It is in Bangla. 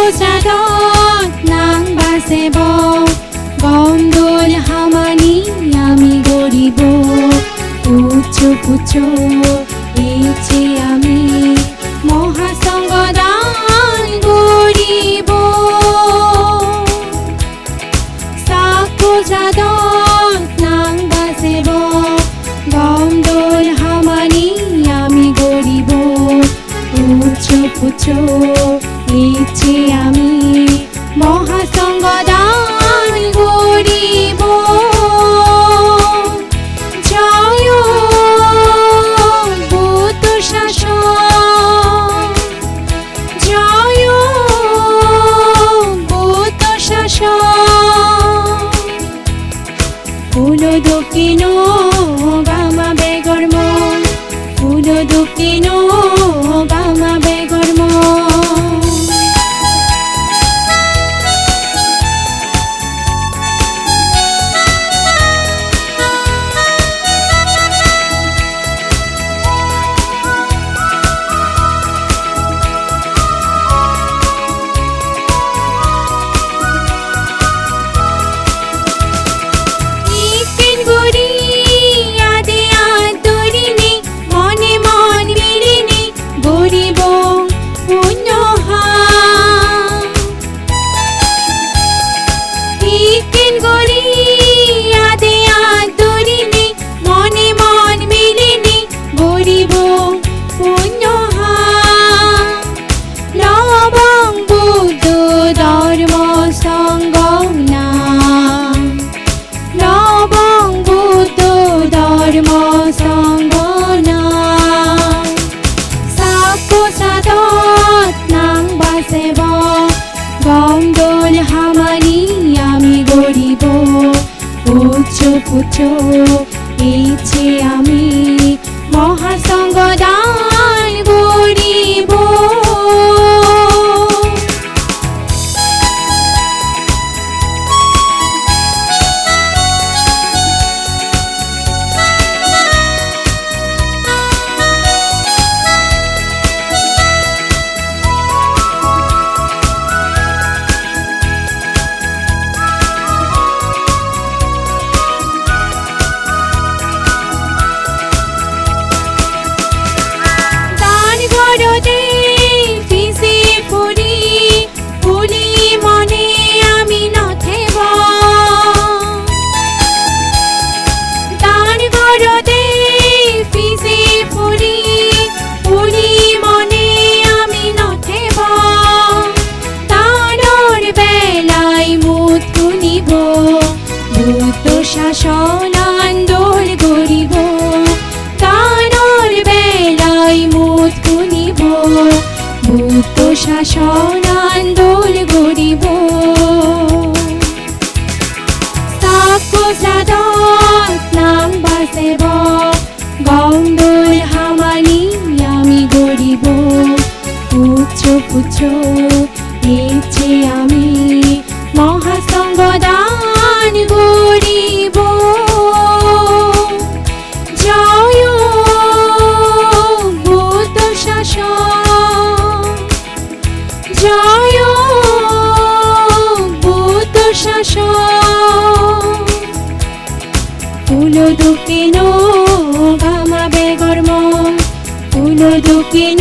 সাকোসাদত নাং বাসেব গমদোল হামানি আমি গরিব উচ্চ পুচ্ছ ইচ্ছে আমি মহাসংগদান গরিব সাকোসাদত নাং বাসেব গমদোল হামানি আমি গরিব উচ্চ পুচ্ছ ইচ্ছে আমি মহাসংগদান গরিব জয় বুদ্ধ শাসন জয় বুদ্ধ শাসন ফুল দক্ষিণ গামা বেগর্ম ফুল দক্ষিণ গামা বেগর্ম গমদোল হামানি আমি গরিব উচ্চ পুচ্ছ ইচ্ছে আমি মহাসংগদান গরিব শাসন আন্দোল গরিব কানর বেলায় মুত কুনিব বুদ্ধ শাসন আন্দোল গরিব সাকোসাদত নাং বাসেব গমদোল হামানি আমি গরিব উচ্চ পুচ্ছ ইচ্ছে আমি মহাসংগদান গরিব জয় বুদ্ধ শাসন জয় বুদ্ধ শাসন ফুল দক্ষিণ গামা বেগর্ম ফুল দক্ষিণ